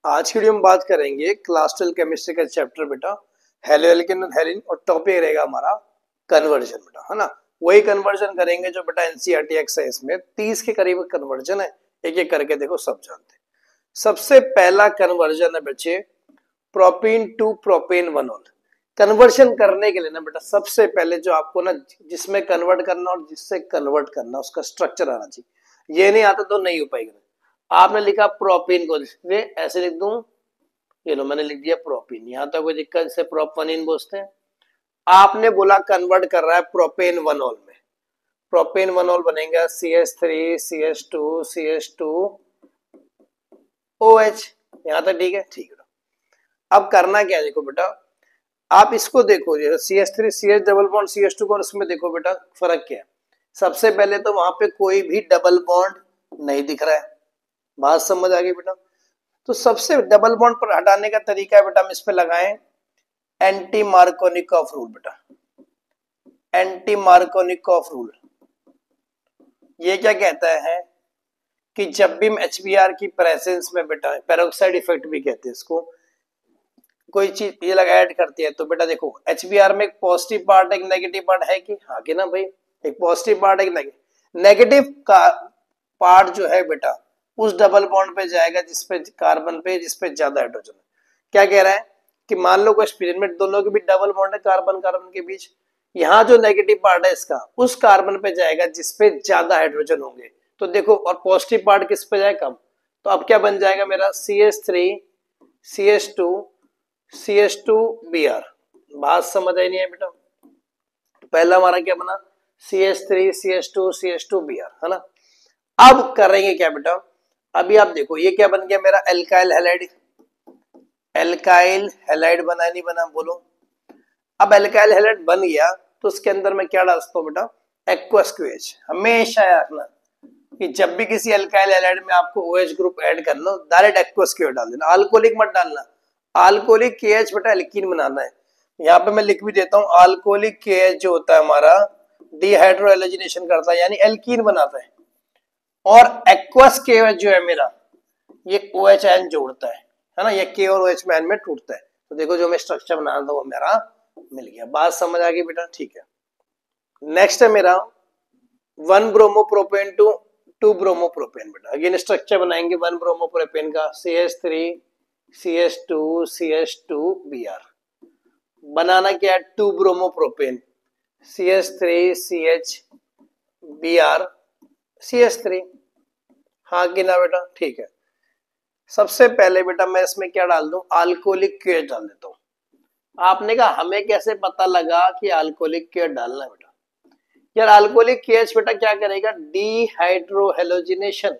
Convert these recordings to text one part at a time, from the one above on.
आज की वीडियो में बात करेंगे क्लास 12 केमिस्ट्री का चैप्टर बेटा हेलो एल्केन और हेलिन, और टॉपिक रहेगा हमारा कन्वर्जन बेटा, है ना। वही कन्वर्जन करेंगे जो बेटा एनसीईआरटी एक्सरसाइज में 30 के करीब कन्वर्जन है। एक एक करके देखो, सब जानते हैं। सबसे पहला कन्वर्जन है बच्चे प्रोपीन टू प्रोपेन वनोल। कन्वर्जन करने के लिए ना बेटा सबसे पहले जो आपको ना जिसमें कन्वर्ट करना और जिससे कन्वर्ट करना उसका स्ट्रक्चर आना चाहिए। ये नहीं आता तो नहीं हो पाएगा। आपने लिखा प्रोपीन को ऐसे लिख दूं, ये लो मैंने लिख दिया प्रोपीन। यहां तक कोई दिक्कत, से प्रोपनीन बोलते हैं। आपने बोला कन्वर्ट कर रहा है प्रोपेन वनोल में, प्रोपेन वनोल बनेगा CH3 CH2 CH2 OH। यहां तक ठीक है, ठीक है। अब करना क्या है, देखो बेटा आप इसको देखो, CH3 CH double bond CH2 को, उसमें देखो बेटा फर्क क्या है। सबसे पहले तो वहां पे कोई भी डबल बॉन्ड नहीं दिख रहा है, बात समझ आ गई बेटा। तो सबसे डबल बॉन्ड पर हटाने का तरीका है बेटा, हम इस पे लगाएं एंटी मार्कोनिकॉफ रूल बेटा। एंटी मार्कोनिकॉफ रूल ये क्या कहता है कि जब भी HBr की प्रेजेंस में बेटा, पेरोक्साइड इफेक्ट भी कहते हैं इसको, कोई चीज ये लगा ऐड करती है तो बेटा देखो HBr में एक पॉजिटिव पार्ट एक नेगेटिव पार्ट है कि हाँ कि ना भाई, एक पॉजिटिव पार्ट एक नेगेटिव का पार्ट जो है बेटा उस डबल बॉन्ड पे जाएगा जिसपे कार्बन पे, जिसपे ज्यादा हाइड्रोजन है। क्या कह रहा है कि मान लो कोई एक्सपेरिमेंट, दोनों के बीच डबल बॉन्ड है कार्बन कार्बन के बीच, यहाँ जो नेगेटिव पार्ट है इसका उस कार्बन पे जाएगा जिसपे ज्यादा हाइड्रोजन होंगे। तो देखो, और पॉजिटिव पार्ट किस पे जाए, कम। तो अब क्या बन जाएगा मेरा CH3 CH2 CH2Br। बात समझ आई नहीं है बेटा। पहला हमारा क्या बना CH3 CH2 CH2Br, है ना। अब करेंगे क्या बेटा, अभी आप देखो ये क्या बन गया मेरा एल्काइल हैलाइड। एल्काइल हैलाइड बना नहीं बना, बोलो। अब एल्काइल हैलाइड बन गया तो उसके अंदर मैं क्या डाल सकता हूँ बेटा, एक्वस QH। हमेशा याद रखना कि जब भी किसी एल्काइल हैलाइड में आपको OH ग्रुप ऐड करना, डायरेक्ट एक्वस QH डाल देना, अल्कोहलिक मत डालना। अल्कोहलिक KH बेटा एल्कीन बनाना है। यहाँ पे मैं लिख भी देता हूँ, अल्कोहलिक KH जो होता है हमारा डिहाइड्रो एलोजिनेशन करता है, यानी एल्कीन बनाता है। और एक्वस KH जो है मेरा ये OH आयन जोड़ता है ना, ये K और OH में आयन में टूटता है। तो देखो जो मैं स्ट्रक्चर बना रहा था वो मेरा मिल गया। बात समझ आ गई बेटा, ठीक है। नेक्स्ट है मेरा 1 ब्रोमोप्रोपेन टू 2 ब्रोमोप्रोपेन बेटा। अगेन स्ट्रक्चर बनाएंगे 1 ब्रोमोप्रोपेन का, CH3 CH2 CH2Br। बनाना क्या है, 2 ब्रोमोप्रोपेन CH3 CHBr CH3। हाँ कि ना बेटा, ठीक है। सबसे पहले बेटा मैं इसमें क्या डाल दूं, अल्कोहलिक KH डाल देता हूं। आपने कहा हमें कैसे पता लगा कि अल्कोहलिक KH डालना है बेटा। यार अल्कोहलिक KH बेटा क्या करेगा, डिहाइड्रोहेलोजिनेशन,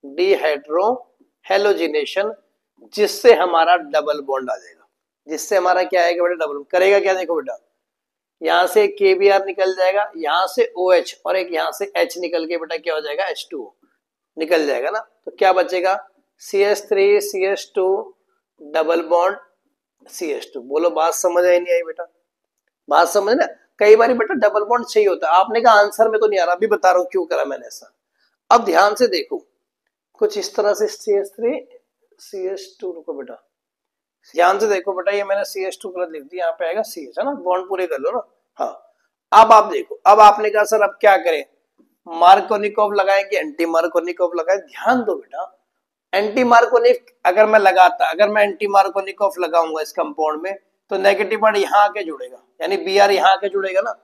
डिहाइड्रोहेलोजिनेशन, जिससे हमारा डबल बॉन्ड आ जाएगा। जिससे हमारा क्या आएगा बेटा, डबल करेगा। क्या देखो बेटा, यहां से KBr निकल जाएगा, यहां से OH और एक यहां से H निकल के बेटा क्या हो जाएगा, H2O निकल जाएगा ना। तो क्या बचेगा, CH3 CH2 double bond CH2। बोलो बात समझ आई नहीं आई बेटा, बात समझ ना। कई बार बेटा डबल बॉन्ड चाहिए होता है, आपने कहा आंसर में तो नहीं आ रहा, अभी बता रहा हूं क्यों करा मैंने ऐसा। अब ध्यान से देखो, कुछ इस तरह से CH3 CH2, रुको बेटा ध्यान से देखो बेटा, ये मैंने CH2 गलत लिख दिया, यहाँ पे आएगा CH, है ना। बॉन्ड पूरे कर लो ना। हाँ अब आप देखो, अब आपने कहा सर अब क्या करें, मार्कोनिकॉफ लगाएं कि एंटी मार्कोनिकॉफ लगाएं। ध्यान दो बेटा, एंटी मार्कोनिक अगर मैं लगाता, अगर मैं एंटी मार्कोनिकॉफ लगाऊंगा इस कंपाउंड में तो नेगेटिव पार्ट यहाँ आके जुड़ेगा, यानी Br यहाँ आके जुड़ेगा ना।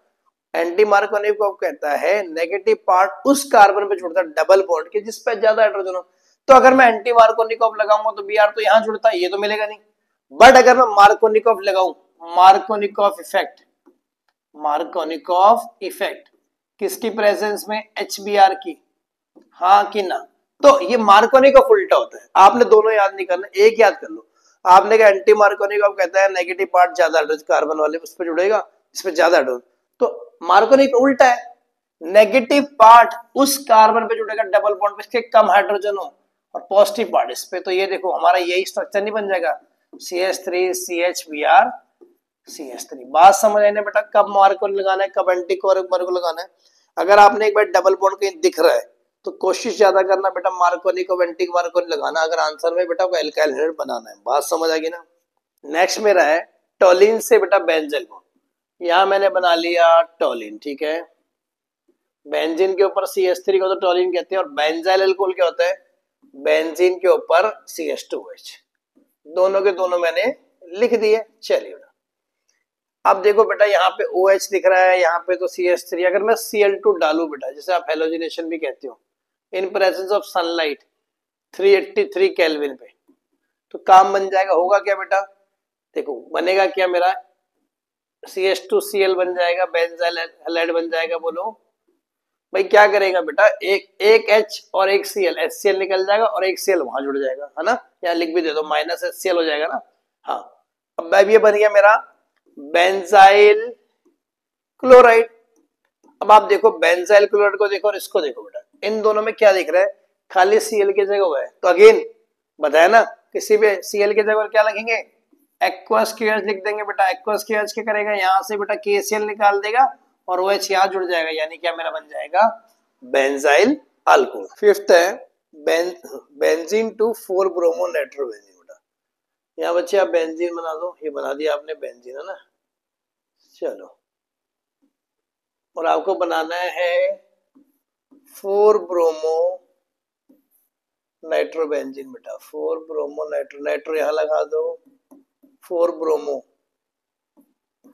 एंटी मार्कोनिकॉफ कहता है नेगेटिव पार्ट उस कार्बन पे जुड़ता है डबल बॉन्ड के जिस पे ज्यादा हाइड्रोजन हो। तो अगर मैं एंटी मार्कोनिकॉफ लगाऊंगा तो Br तो यहाँ जुड़ता है, ये तो मिलेगा नहीं। बट अगर मैं मार्कोनिकॉफ लगाऊं, मार्कोनिकॉफ इफेक्ट, मार्कोनिकॉफ इफेक्ट किसकी प्रेजेंस में, HBr की, हाँ कि ना। तो ये मार्कोनिकॉफ उल्टा होता है। आपने दोनों याद नहीं करना, एक याद कर लो। आपने कहा एंटी मार्कोनिकॉफ कहता है नेगेटिव पार्ट ज्यादा हाइड्रोजन कार्बन वाले उस पर जुड़ेगा, इस पे ज्यादा हाइड्रोजन। तो मार्कोनिक उल्टा है, नेगेटिव पार्ट उस कार्बन पे जुड़ेगा डबल बॉन्ड पे इसके कम हाइड्रोजन हो, और पॉजिटिव पार्ट इस पे। तो ये देखो हमारा यही स्ट्रक्चर नहीं बन जाएगा, CH3 CHBr CH3। बात समझ आने बेटा, कब मार्को लगाना है, कब एंटी मार्को लगाना है। अगर आपने एक बार डबल बॉन्ड कहीं दिख रहा है तो कोशिश ज्यादा करना बेटा मार्कोनी को वेंटिक मार्कोनी लगाना अगर आंसर में बेटा को एल्काइल हाइड्राइड बनाना है। बात समझ आ गई ना। नेक्स्ट मेरा है टोलिन से बेटा बेंजल को। यहां मैंने बना लिया टोलिन, ठीक है। बेंजीन के ऊपर CH3 को तो टोलिन कहते हैं, और बेंजाइल अल्कोहल क्या होता है, बेंजीन के ऊपर CH2OH। दोनों के दोनों मैंने लिख दिए। चलिए अब देखो बेटा यहाँ पे OH दिख रहा है, यहाँ पे तो CH3। अगर मैं Cl2 डालू बेटा, जैसे आप हेलोजिनेशन भी कहते हो, in presence of sunlight 383 kelvin पे, तो काम बन जाएगा। होगा क्या बेटा, देखो बनेगा क्या, मेरा CH2Cl बन जाएगा, बेंजाइल हैलाइड बन जाएगा। बोलो भाई क्या करेगा बेटा, एक H और एक Cl, HCl निकल जाएगा और एक Cl वहां जुड़ जाएगा, है ना। यहाँ लिख भी दे दो, माइनस HCl हो जाएगा ना। हाँ, अब ये बन गया मेरा बेंजाइल क्लोराइड। अब आप देखो बेंजाइल क्लोराइड को देखो और इसको देखो बेटा, इन दोनों में क्या दिख रहा है, खाली Cl की जगह हुआ है। तो अगेन बताया ना, किसी भी Cl की जगह क्या लिखेंगे, एक्वस QH लिख देंगे बेटा। एक्वस QH क्या करेगा, यहाँ से बेटा KCl निकाल देगा और OH यहाँ जुड़ जाएगा, यानी क्या मेरा बन जाएगा बेंजाइल अल्कोहल। फिफ्थ है बेंजीन टू 4 ब्रोमो नाइट्रोबेंजीन बेटा। यहाँ बच्चे आप बेंजीन बना दो, ये बना दिया आपने बेंजीन, है ना। चलो, और आपको बनाना है 4 ब्रोमो नाइट्रोबेंजीन बेटा। 4 ब्रोमो नाइट्रो यहां लगा दो, 4 ब्रोमो,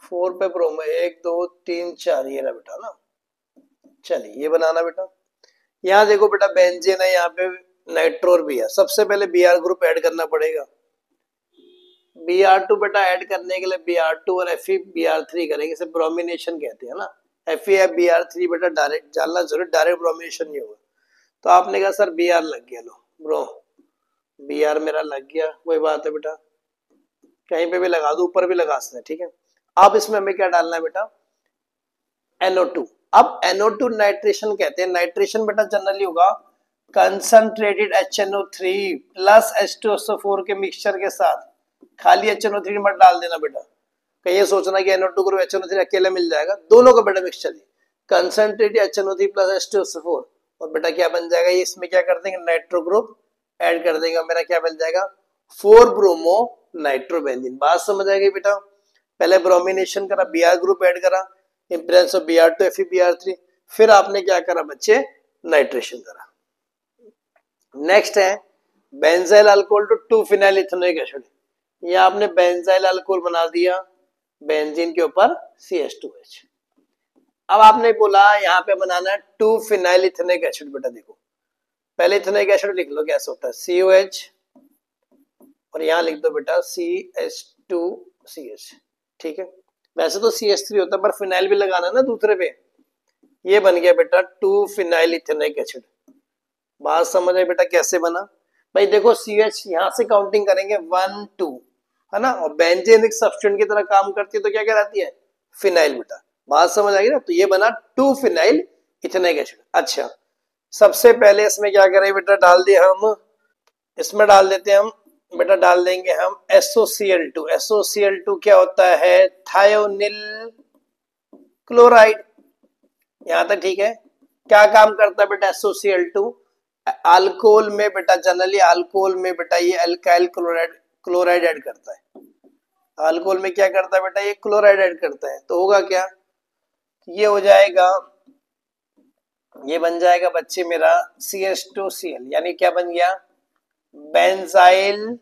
4 पे ब्रोमो, 1 2 3 4, ये ना बेटा ना। चलिए ये बनाना बेटा। यहाँ देखो बेटा बेंजीन है, यहाँ पे नाइट्रोर भी है। सबसे पहले Br ग्रुप ऐड करना पड़ेगा। Br2 बेटा ऐड करने के लिए Br2 और FeBr3 करेंगे, इसे ब्रोमिनेशन कहते हैं ना। FeBr3 बेटा डायरेक्ट डालना जरूर, डायरेक्ट ब्रोमिनेशन नहीं होगा। तो आपने कहा सर Br लग गया, लो ब्रो Br मेरा लग गया, वही बात है बेटा, कहीं पे भी लगा दो, ऊपर भी लगा सकते हैं, ठीक है। अब इसमें हमें क्या डालना है बेटा, NO2। अब NO2 नाइट्रेशन कहते हैं। नाइट्रेशन बेटा जनरली होगा कंसंट्रेटेड HNO3 प्लस H2SO4 के मिक्सचर के साथ। खाली HNO3 मत डाल देना बेटा, कहीं ये सोचना कि NO2 ग्रुप HNO3 अकेले मिल जाएगा, दोनों का बेटा मिक्सचर है कंसंट्रेटेड HNO3 प्लस H2SO4। और बेटा क्या बन जाएगा, ये इसमें क्या कर देंगे, नाइट्रो ग्रुप ऐड कर देगा, मेरा क्या बन जाएगा 4 ब्रोमो नाइट्रोबेंजीन। बात समझ आ गई बेटा। पहले ब्रोमिनेशन करा, Br ग्रुप ऐड करा, इंप्रेस ऑफ Br2 FeBr3, फिर आपने क्या करा बच्चे, नाइट्रेशन करा। नेक्स्ट है benzyl alcohol to 2 phenyl ethanoic acid. ये आपने बेंजाइल अल्कोहल बना दिया बेंजीन के ऊपर CH2H। अब आपने बोला यहाँ पे बनाना है 2 फिनाइल इथेनोइक एसिड। बेटा देखो पहले इथेनोइक एसिड लिख लो कैसे होता है, COH, और यहाँ लिख दो बेटा CH2CH, ठीक है। वैसे तो CH3 होता है, पर फिनाइल भी लगाना है ना दूसरे पे। ये बन गया बेटा 2 फिनाइल इथेनोइक एसिड। बात समझ आए बेटा कैसे बना, भाई देखो CH यहाँ से काउंटिंग करेंगे 1 2, है ना, और बेंजीन एक सब्स्टिट्यूएंट की तरह काम करती है, तो क्या कहलाती है, फिनाइल बेटा। बात समझ आ गई ना। तो ये बना 2 फिनाइल इथेनोइक एसिड। अच्छा, सबसे पहले इसमें क्या करें बेटा, डाल दिए हम, इसमें डाल देते हैं हम बेटा, डाल देंगे हम SOCl2। SOCl2 क्या होता है, थायोनिल क्लोराइड। यहां तक ठीक है। क्या काम करता है बेटा SOCl2, अल्कोहल में बेटा, जनरली अल्कोहल में बेटा ये अल्काइल क्लोराइड ऐड करता है। अल्कोहल में क्या करता है बेटा, ये क्लोराइड ऐड करता है। तो होगा क्या, ये हो जाएगा, ये बन जाएगा बच्चे मेरा CH2Cl, यानी क्या बन गया, बेंजाइल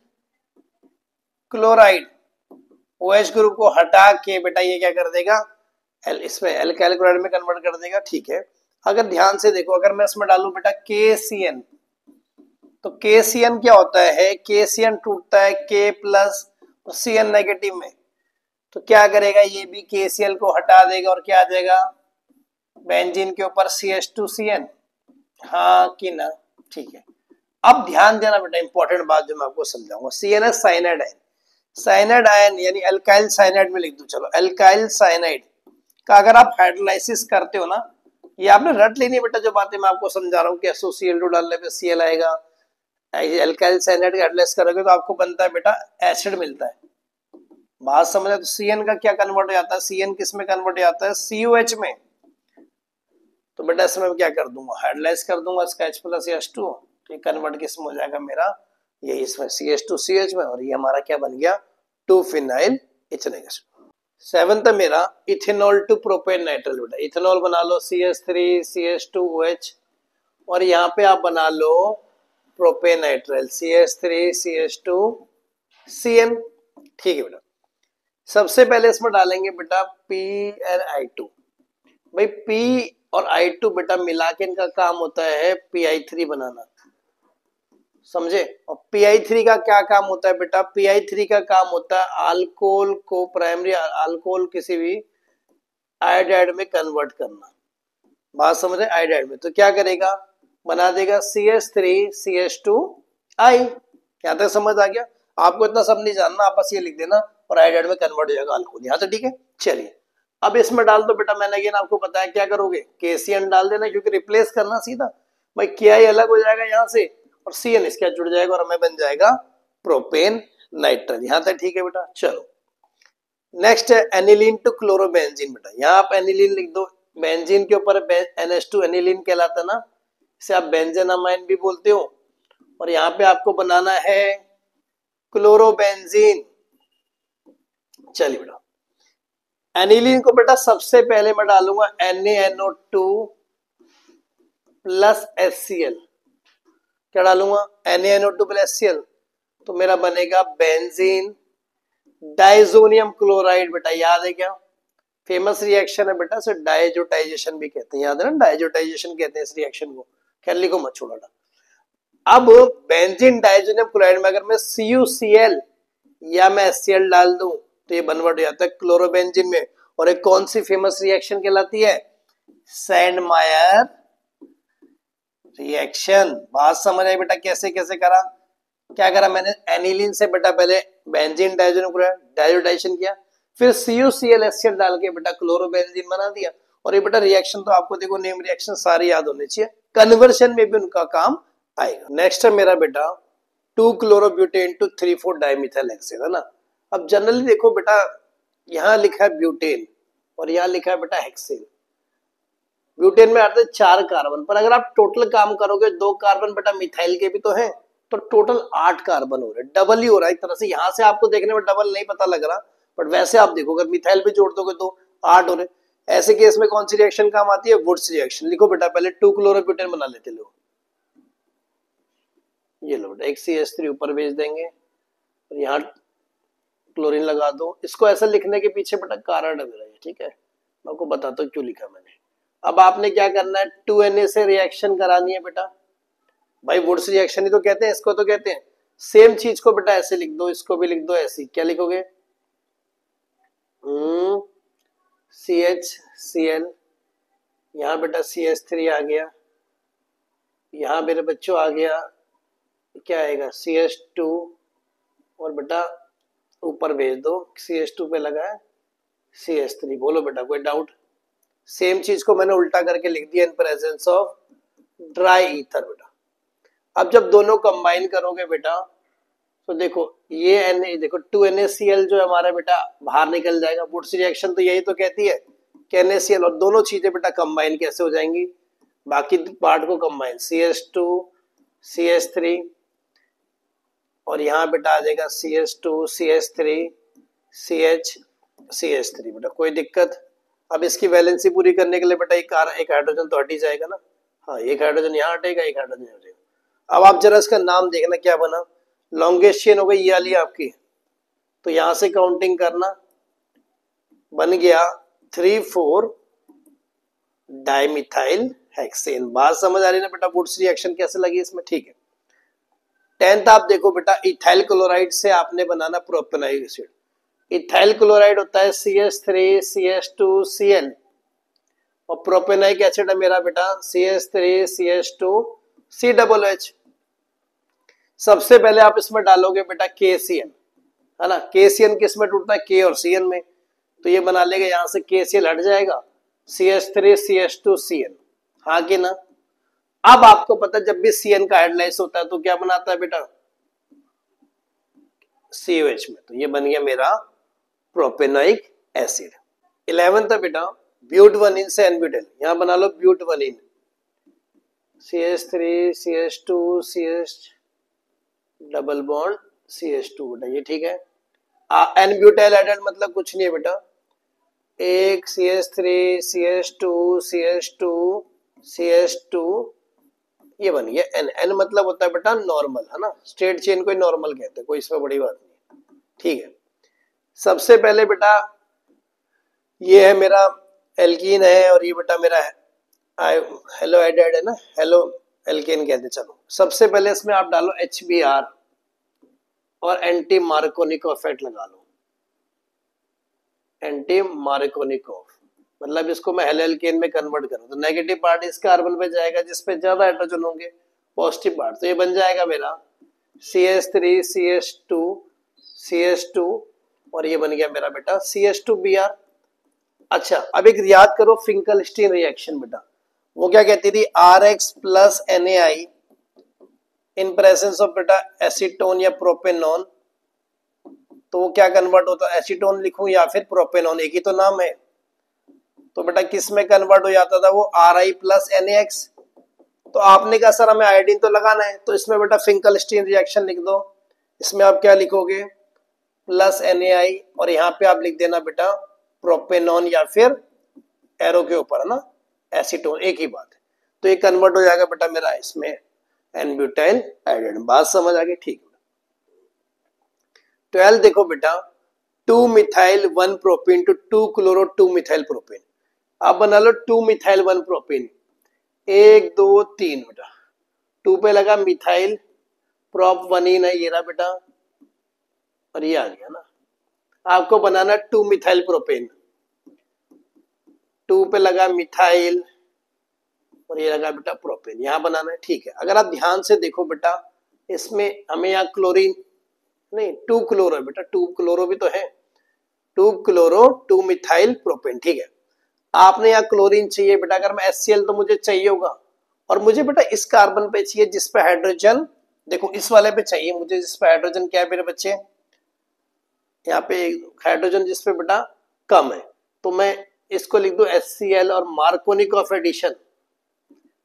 क्लोराइड। OH ग्रुप को हटा के बेटा ये क्या कर देगा, इसमें अल्काइल क्लोराइड में कन्वर्ट कर देगा, ठीक है। अगर ध्यान से देखो, अगर मैं इसमें डालू बेटा KCN, तो KCN क्या होता है, KCN टूटता है K प्लस CN नेगेटिव में, तो क्या करेगा, ये भी KCl को हटा देगा और क्या आ जाएगा, बेंजीन के ऊपर CH2CN, हाँ कि ना, ठीक है। अब ध्यान देना बेटा, इंपॉर्टेंट बात जो मैं आपको समझाऊंगा, CN है साइनाइड आयन। साइनाइड आयन यानी अल्काइल साइनाइड में लिख दो, चलो अल्काइल साइनाइड का अगर आप हाइड्रोलाइसिस करते हो ना, ये आपने रट लेनी बेटा, जो बातें मैं आपको समझा रहा हूँ कि SOCl2 डालने पे Cl आएगा, अल्काइल साइनाइड का हाइड्रोलाइसिस करोगे तो आपको बनता है बेटा एसिड मिलता है। बात समझ आए। तो CN का क्या कन्वर्ट हो जाता है, CN किस में कन्वर्ट हो जाता है, COH में। तो बेटा इसमें मैं क्या कर दूंगा, हाइड्रोलाइज कर दूंगा इसका H प्लस H2, तो ये कन्वर्ट किसमें हो जाएगा मेरा, ये इसमें CH2CH में, और ये हमारा क्या बन गया 2 फिनाइल इथेनॉल गैस। 7th मेरा इथेनॉल टू प्रोपेन नाइट्राइल, बेटा इथेनॉल बना लो CH3CH2OH, और यहाँ पे आप बना लो प्रोपेन नाइट्राइल CH3CH2CN। ठीक है बेटा, सबसे पहले इसमें डालेंगे बेटा PnI2। भाई P और I2 बेटा मिला के इनका काम होता है PI3 बनाना, समझे। और PI3 का क्या काम होता है बेटा, PI3 का काम होता है अल्कोहल को, प्राइमरी अल्कोहल किसी भी आयोडाइड में कन्वर्ट करना। बात समझ रहे, आयोडाइड में तो क्या करेगा, बना देगा CH3CH2I। यहाँ तक समझ आ गया, आपको इतना सब नहीं जानना, आप बस ये लिख देना और आयोडाइड में कन्वर्ट हो जाएगा अल्कोहल। यहाँ तो ठीक है। चलिए अब इसमें डाल दो बेटा, मैंने अगेन आपको बताया क्या करोगे, KCN डाल देना, क्योंकि रिप्लेस करना सीधा, भाई KI अलग हो जाएगा यहाँ से और CN इसके जुड़ जाएगा और हमें बन जाएगा प्रोपेन नाइट्राइल। यहाँ तक ठीक है बेटा। चलो नेक्स्ट है एनिलीन टू क्लोरोबेंजीन। बेटा यहाँ आप एनिलीन लिख दो, बेंजीन के ऊपर NH2 एनिलीन कहलाता है ना, इसे आप बेंजेनामाइन भी बोलते हो। और यहाँ पे आपको बनाना है क्लोरोबेंजीन। चलिए बेटा एनिलीन को बेटा सबसे पहले मैं डालूंगा NaNO2 प्लस HCl। क्या डालूंगा, NaNO2 प्लस HCl, तो मेरा बनेगा बेंजीन डाइजोनियम क्लोराइड। बेटा याद है क्या, फेमस रिएक्शन है बेटा, इसे डाइजोटाइजेशन भी कहते हैं, याद है ना, डाइजोटाइजेशन कहते हैं इस रिएक्शन को, खैर लिखो मत छोड़ो। अब बेंजीन डाइजोनियम क्लोराइड में अगर मैं CuCl या मैं HCl डाल दूं तो ये बनवर्ड हो जाता है क्लोरोबेंजीन में। और एक कौन सी फेमस रिएक्शन कहलाती है, सैंडमायर रिएक्शन। बात समझ आई बेटा, कैसे कैसे करा, क्या करा मैंने, एनिलीन से बेटा पहले बेंजीन डाइजोनियम क्लोराइड डाइजोटाइजेशन किया, फिर CuCl HCl डाल के बेटा क्लोरोबेंजीन बना दिया। और ये बेटा रिएक्शन तो आपको देखो नेम रिएक्शन सारे याद होने चाहिए, कन्वर्शन में भी उनका काम आएगा। नेक्स्ट है मेरा बेटा 2 क्लोरोब्यूटेन टू 3,4 डाइमिथाइल हेक्सेन, है ना। अब जनरली देखो बेटा यहाँ लिखा है ब्यूटेन और यहाँ लिखा है बेटा हेक्सेन। ब्यूटेन में आते हैं 4 कार्बन, पर अगर आप टोटल काम करोगे 2 कार्बन बेटा मिथाइल के भी तो हैं, तो टोटल 8 कार्बन हो रहे, डबल ही हो रहा है एक तरह से। यहाँ से आपको देखने में डबल नहीं पता लग रहा, बट वैसे आप देखो अगर मिथाइल भी जोड़ दोगे तो 8 हो रहे। ऐसे केस में कौन सी रिएक्शन काम आती है, वुड्स रिएक्शन। लिखो बेटा पहले 2 क्लोरोब्यूटेन बना लेते लोग, ये लो बेटा एक CH3 ऊपर भेज देंगे और यहाँ क्लोरीन लगा दो। इसको ऐसा लिखने के पीछे बेटा कारण है मेरा, ठीक है, मैं आपको बताता हूँ क्यों लिखा मैंने। अब आपने क्या करना है, 2Na से रिएक्शन करानी है बेटा, भाई वुड्स रिएक्शन ही तो कहते हैं इसको, तो कहते हैं सेम चीज को बेटा ऐसे लिख दो, इसको भी लिख दो ऐसे। क्या लिखोगे, CHCl, यहाँ बेटा CH3 आ गया, यहाँ मेरे बच्चों आ गया क्या आएगा CH2, और बेटा ऊपर भेज दो, CH2 पे लगा है CH3। बोलो बेटा कोई डाउट, सेम चीज को मैंने उल्टा करके लिख दिया in presence of dry ether बेटा। अब जब दोनों कंबाइन करोगे बेटा तो देखो ये देखो 2NaCl जो हमारा बेटा बाहर निकल जाएगा। वुड्स रिएक्शन तो यही तो कहती है कि NaCl और दोनों चीजें बेटा कंबाइन कैसे हो जाएंगी, बाकी पार्ट को कंबाइन CH2 CH3 और यहाँ बेटा आ जाएगा CH2 CH3 CH CH3 बेटा, कोई दिक्कत। अब इसकी वैलेंसी पूरी करने के लिए बेटा एक हाइड्रोजन तो हट ही जाएगा ना, हाँ एक हाइड्रोजन यहाँ हटेगा, एक हाइड्रोजन यहाँ हटेगा। अब आप जरा इसका नाम देखना क्या बना, लॉन्गेस्ट चेन हो गई ये वाली आपकी, तो यहां से काउंटिंग करना, बन गया 3,4 डाइमिथाइल हेक्सेन। बात समझ आ रही है ना बेटा, वुड्स रिएक्शन कैसे लगी इसमें, ठीक है। 10th आप देखो बेटा इथाइल क्लोराइड से आपने बनाना प्रोपेनोइक एसिड। इथाइल क्लोराइड होता है CH3 CH2 Cl और प्रोपेनोइक एसिड है मेरा बेटा CH3 CH2 COOH। सबसे पहले आप इसमें डालोगे बेटा KCN, है ना। KCN किस में टूटता है, K और CN में, तो ये बना लेगा, यहां से KCl हट जाएगा CH3 CH2 CN, हाँ कि ना। अब आपको पता जब भी CN का हाइड्रोलाइज होता है तो क्या बनाता है बेटा COH में, तो ये बन गया मेरा प्रोपेनोइक एसिड। 11th है बेटा ब्यूटवनिन से एनब्यूटेल, यहां बना लो ब्यूटवनिन, CH3 CH2 CH double bond CH2 बेटा, ये ठीक है। एनब्यूटाइल एडेड मतलब कुछ नहीं है बेटा, एक CH3 CH2 CH2 CH2, ये बन गया N। N मतलब होता है बेटा नॉर्मल, है ना, स्ट्रेट चेन को ही नॉर्मल कहते हैं, कोई इसमें बड़ी बात नहीं, ठीक है। सबसे पहले बेटा ये है मेरा एल्कीन है, और ये बेटा मेरा हेलो एडेड है ना, हेलो एल्केन कहते हैं। चलो सबसे पहले इसमें आप डालो HBr और एंटी मार्कोनिको इफेक्ट लगा लो, एंटी मार्कोनिको, मतलब इसको मैं हेलो एल्केन में कन्वर्ट करूं तो नेगेटिव पार्ट इस कार्बन पे जाएगा जिसपे ज्यादा हाइड्रोजन होंगे, पॉजिटिव पार्ट तो ये बन जाएगा मेरा CH3 CH2 CH2, और ये बन गया मेरा बेटा CH2Br। अच्छा अब एक याद करो फिंकलस्टीन रिएक्शन बेटा, वो क्या कहती थी, RX plus NaI in presence of बेटा एसीटोन या प्रोपेनॉन, तो वो क्या कन्वर्ट होता है, एसीटोन लिखूं या फिर प्रोपेनॉन, एक ही तो नाम है, तो बेटा किस में कन्वर्ट हो जाता था वो, RI प्लस NaX। तो आपने कहा सर हमें आयोडीन तो लगाना है, तो इसमें बेटा फिंकलस्टीन रिएक्शन लिख दो, इसमें आप क्या लिखोगे, प्लस NaI, और यहाँ पे आप लिख देना बेटा प्रोपेनॉन या फिर एरो के ऊपर, है ना, एसीटोन, एक ही बात है। तो ये कन्वर्ट हो जाएगा बेटा मेरा इसमें एन-ब्यूटाइल आयोडाइड। बात समझ आ गई, ठीक है। 12 देखो बेटा 2 methyl 1 propane two 2 chloro 2 methyl propane, अब बना लो 2 मिथाइल 1 प्रोपेन, 1 2 3 बेटा, 2 पे लगा मिथाइल, प्रोप वनीन है ये रहा बेटा, और ये आ गया ना, आपको बनाना 2 मिथाइल प्रोपेन, 2 पे लगा मिथाइल और ये लगा बेटा प्रोपेन, यहां बनाना है, ठीक है। अगर आप ध्यान से देखो बेटा इसमें हमें यहाँ क्लोरीन नहीं, 2 क्लोरो है बेटा, 2 क्लोरो भी तो है, 2 क्लोरो 2 मिथाइल प्रोपेन, ठीक है। आपने यहाँ क्लोरीन चाहिए बेटा, अगर मैं HCl तो मुझे चाहिए होगा, और मुझे बेटा इस कार्बन पे चाहिए जिसपे हाइड्रोजन, देखो इस वाले पे चाहिए मुझे जिसपे हाइड्रोजन क्या है मेरे बच्चे, यहाँ पे हाइड्रोजन जिसपे बेटा कम है, तो मैं इसको लिख दूं HCl, और मार्कोनिक ऑफ एडिशन,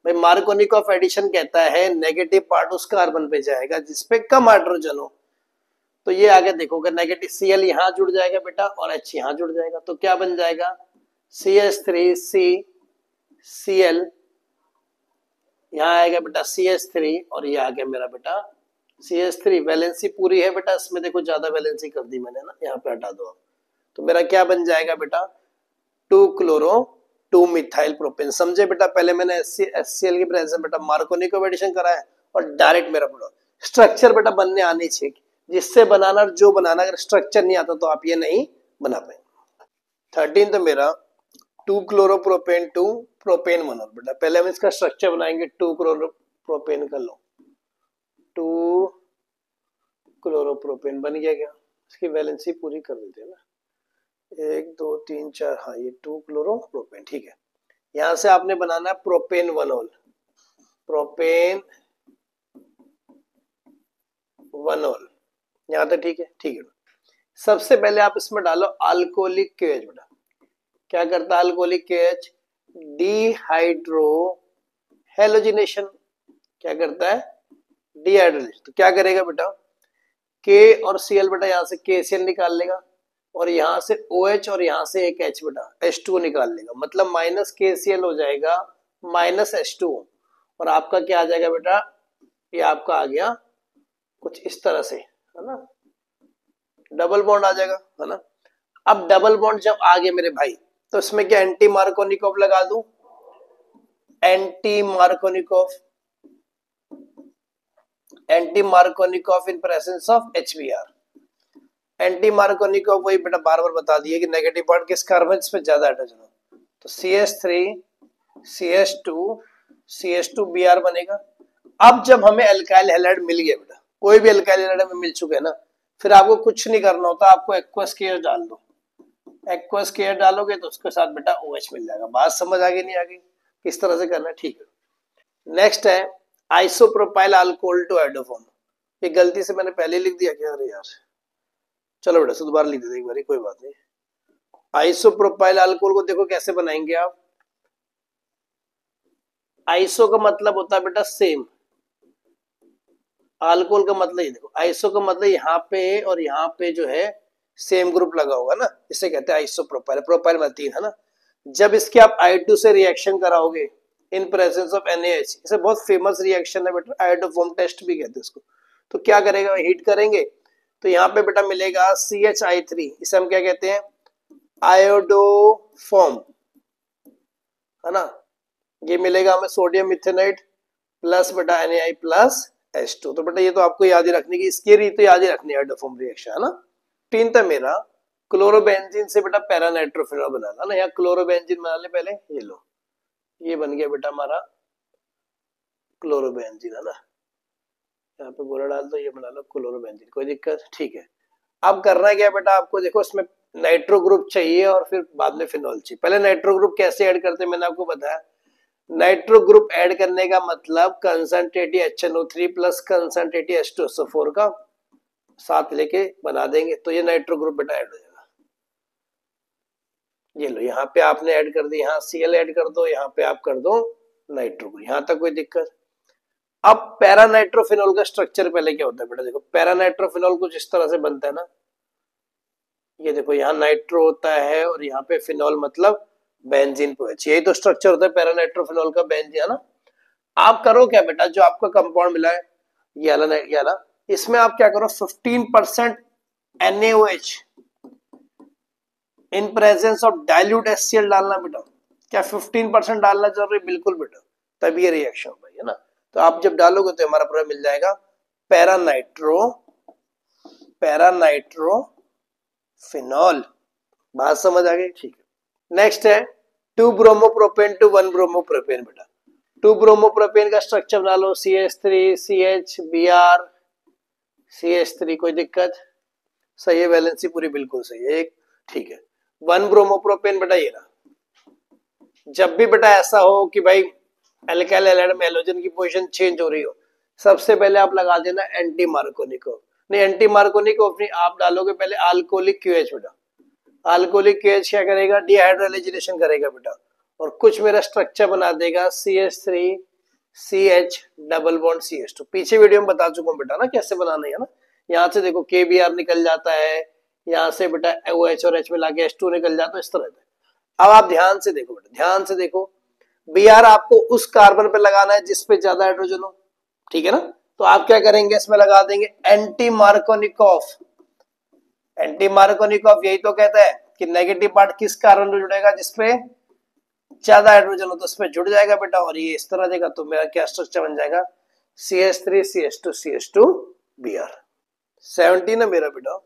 भाई मार्कोनिक ऑफ एडिशन कहता है नेगेटिव पार्ट उस कार्बन पे जाएगा जिसपे कम हाइड्रोजन हो, तो ये आगे देखोगे नेगेटिव Cl यहाँ जुड़ जाएगा बेटा और H यहाँ जुड़ जाएगा, तो क्या बन जाएगा CH3C Cl, यहाँ आएगा बेटा CH3, और ये आ गया मेरा बेटा CH3, वैलेंसी पूरी है बेटा, इसमें देखो ज्यादा वैलेंसी कर दी मैंने ना, यहाँ पे हटा दो, तो मेरा क्या बन जाएगा बेटा 2 क्लोरो 2 मिथाइल प्रोपेन। समझे बेटा, पहले मैंने HCl की प्रेजेंस में बेटा मार्कोनिक ऑफ एडिशन करा है, और डायरेक्ट मेरा बेटा स्ट्रक्चर बेटा बनने आनी चाहिए, जिससे बनाना जो बनाना, अगर स्ट्रक्चर नहीं आता तो आप ये नहीं बना पाएंगे। 13 तो मेरा 2 क्लोरोप्रोपेन 2 प्रोपेन बनल बेटा, पहले हम इसका स्ट्रक्चर बनाएंगे, 2 क्लोरोप्रोपेन का लो, 2 क्लोरोप्रोपेन बन गया क्या, इसकी वैलेंसी पूरी कर देते हैं ना, 1 2 3 4, हाँ ये 2 क्लोरोप्रोपेन, ठीक है। यहां से आपने बनाना है प्रोपेन वनोल, प्रोपेन वनोल, यहां तक ठीक है, ठीक है। सबसे पहले आप इसमें डालो अल्कोहलिक KH बेटा, क्या करता है अल्कोहलिक KH, डिहाइड्रो हेलोजिनेशन, क्या करता है डिहाइड्रोजन, तो क्या करेगा बेटा K और Cl बेटा, यहां से KCl निकाल लेगा, और यहां से OH और यहां से एक H बेटा H2O निकाल लेगा, मतलब माइनस KCl हो जाएगा माइनस H2O, और आपका क्या आ जाएगा बेटा, ये आपका आ गया कुछ इस तरह से, है ना, डबल बॉन्ड आ जाएगा, है ना। अब डबल बॉन्ड जब आ गए मेरे भाई, तो इसमें क्या एंटी मार्कोनिकोव लगा दूं, anti Markovnikov, anti Markovnikov in presence of HBr, anti Markovnikov वही बेटा बार बार बता दिए कि नेगेटिव पार्ट किस कार्बन पे ज्यादा हाइड्रोजन हो, तो CH3 CH2 CH2Br बनेगा। अब जब हमें अल्काइल हैलाइड मिल गया बेटा, कोई भी अल्काइल हैलाइड हमें मिल चुके हैं ना, फिर आपको कुछ नहीं करना होता, आपको एक्वस केयर डाल दो, एक्वस केयर डालोगे तो उसके साथ बेटा OH मिल जाएगा। बात समझ आ गई नहीं आ गई, किस तरह से करना है, ठीक है। नेक्स्ट है आइसोप्रोपाइल अल्कोहल टू आइडोफॉर्म, ये गलती से मैंने पहले लिख दिया क्या, अरे यार, चलो बेटा दोबारा लिख देते एक बार, कोई बात नहीं, आइसोप्रोपाइल अल्कोहल को देखो कैसे बनाएंगे आप। आइसो का मतलब होता है बेटा सेम, अल्कोहल का मतलब ये देखो, आइसो का मतलब यहाँ पे और यहाँ पे जो है सेम ग्रुप लगा होगा ना, इसे कहते हैं आइसोप्रोपाइल। प्रोपाइल मतलब 3 है ना। जब इसके आप I2 से रिएक्शन कराओगे इन प्रेजेंस ऑफ NaH, इसे बहुत फेमस रिएक्शन है बेटा, आयोडोफॉर्म टेस्ट भी कहते हैं इसको। तो क्या करेगा, हीट करेंगे तो यहाँ पे बेटा मिलेगा CHI3, इसे हम क्या कहते हैं, आयोडोफॉर्म, है ना। ये मिलेगा हमें सोडियम मिथेनाइट प्लस बेटा Na प्लस H2। तो बेटा ये तो आपको याद ही रखने की, इसकी रीत तो याद ही रखनी है, आयोडोफॉर्म रिएक्शन, है ना। 3 था मेरा क्लोरोबेंजीन से बेटा पैरानाइट्रोफिनॉल बनाना ना, यहाँ क्लोरोबेंजीन बना ले पहले, ये लो, ये बन गया बेटा हमारा क्लोरोबेंजीन, है ना। यहाँ पे बोरा डाल दो, ये बना लो क्लोरोबेंजीन, कोई दिक्कत, ठीक है। अब करना क्या बेटा आपको, देखो इसमें नाइट्रो ग्रुप चाहिए और फिर बाद में फिनॉल चाहिए। पहले नाइट्रो ग्रुप कैसे ऐड करते हैं मैंने आपको बताया। नाइट्रो ग्रुप ऐड करने का मतलब कंसंट्रेटिव HNO3 प्लस कंसंट्रेटिव H2SO4 का साथ लेके बना देंगे, तो ये नाइट्रो ग्रुप बेटा ऐड हो जाएगा। ये लो, यहाँ पे आपने ऐड कर दी, यहाँ Cl ऐड कर दो, यहाँ पे आप कर दो नाइट्रो ग्रुप, यहाँ तक कोई दिक्कत। अब पैरानाइट्रोफिनॉल का स्ट्रक्चर पहले क्या होता है बेटा, देखो पैरानाइट्रोफिनॉल कुछ इस तरह से बनता है ना, ये देखो यहाँ नाइट्रो होता है और यहाँ पे फिनॉल मतलब बेंजीन OH, यही तो स्ट्रक्चर होता है पैरानाइट्रोफिनॉल का, बेंजीन, है ना। आप करो क्या बेटा, जो आपका कंपाउंड मिला है ये वाला, इसमें आप क्या करो 15% NaOH in presence of dilute HCl डालना बेटा। क्या 15% डालना जरूरी, बिल्कुल बेटा, तभी ये रिएक्शन भाई, है ना। तो आप जब डालोगे तो हमारा पूरा मिल जाएगा पैरानाइट्रोफिनॉल। बात समझ आ गई, ठीक है। नेक्स्ट है 2 ब्रोमोप्रोपेन टू 1 ब्रोमोप्रोपेन बेटा। 2 ब्रोमोप्रोपेन का स्ट्रक्चर बना लो, CH3 CH Br CH3, कोई दिक्कत, सही है, वैलेंसी पूरी बिल्कुल सही है, एक ठीक है। 1 ब्रोमोप्रोपेन बेटा ये रहा। जब भी बेटा ऐसा हो कि भाई एल्काइल हैलाइड में हैलोजन की पोजीशन चेंज हो रही हो, सबसे पहले आप लगा देना एंटी मार्कोनिकोव, नहीं एंटी मार्कोनिकोव नहीं, आप डालोगे पहले अल्कोहलिक QH बेटा। अल्कोहलिक QH क्या करेगा, डिहाइड्रोलाइजेशन करेगा बेटा, और कुछ मेरा स्ट्रक्चर बना देगा CH3 CH double bond CH2। पीछे वीडियो में बता चुका हूँ बेटा ना कैसे बनाना है ना। यहाँ से देखो KBr निकल जाता है, यहाँ से बेटा OH और H मिला के H2 निकल जाता है, इस तरह से। अब आप ध्यान से देखो बेटा, ध्यान से देखो, Br आपको उस कार्बन पे लगाना है जिसपे ज्यादा हाइड्रोजन हो, ठीक है ना। तो आप क्या करेंगे, इसमें लगा देंगे एंटी मार्कोनिकोव। एंटी मार्कोनिकोव यही तो कहता है कि नेगेटिव पार्ट किस कार्बन पे जुड़ेगा, जिसपे ज्यादा हाइड्रोजन हो तो उसमें जुड़ जाएगा बेटा, और ये इस तरह देगा, तो मेरा क्या स्ट्रक्चर बन जाएगा, CH3 CH2 CH2 Br। 17 है मेरा बेटा,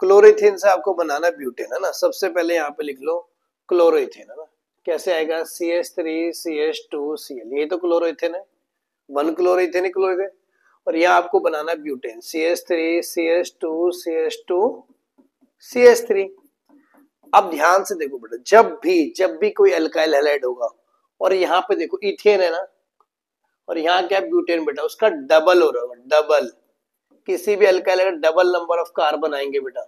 क्लोरोइथेन से आपको बनाना ब्यूटेन, है ना। सबसे पहले यहाँ पे लिख लो क्लोरोइथेन, है ना। कैसे आएगा, CH3 CH2 Cl, ये तो क्लोरोइथेन है, 1 क्लोरोइथेन ही क्लोरोइथेन, और यहाँ आपको बनाना butane, CH3 CH2 CH2 CH3। अब ध्यान से देखो बेटा, जब भी कोई अल्काइल हैलाइड होगा और यहाँ पे देखो इथेन है ना, और यहाँ क्या ब्यूटेन बेटा, उसका डबल हो रहा है, डबल। किसी भी alkyl halide double number of carbon आएंगे बेटा।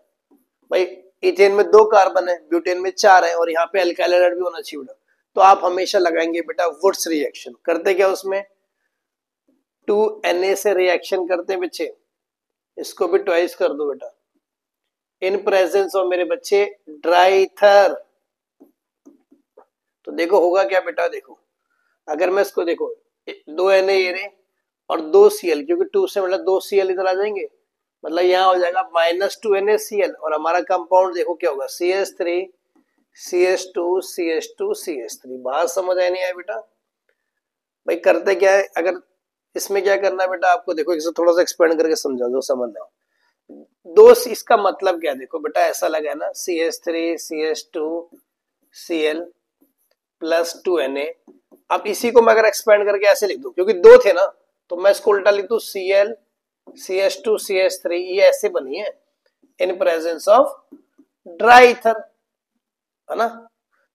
भाई इथेन में 2 कार्बन है, ब्यूटेन में 4 है, और यहाँ पे अल्काइल हैलाइड भी होना चाहिए बेटा। तो आप हमेशा लगाएंगे बेटा वुड्स रिएक्शन। करते क्या उसमें, 2Na से रिएक्शन करते हैं बच्चे, इसको भी ट्वाइस कर दो बेटा, इन प्रेजेंस ऑफ मेरे बच्चे ड्राइथर। तो देखो होगा क्या बेटा, देखो अगर मैं इसको देखो 2 Na ये रहे और 2 Cl, क्योंकि 2 से मतलब 2 Cl इधर आ जाएंगे, मतलब यहाँ हो जाएगा -2 NaCl, और हमारा कंपाउंड देखो क्या होगा, CH3 CH2 CH2 CH3। बात समझ आई नहीं है बेटा। भाई करते क्या है, अगर इसमें क्या करना है बेटा आपको, देखो इसे थोड़ा सा एक्सपेंड करके समझा दो, समझ ना। दो, इसका मतलब क्या, देखो बेटा ऐसा लगा है ना, CH3 CH2 Cl plus 2 Na। अब इसी को मैं अगर एक्सपेंड करके ऐसे लिख दूं, क्योंकि 2 थे ना, तो मैं इसको उल्टा लिख दूं Cl CH2 CH3, ये ऐसे बनी है in presence of dry ether, है ना।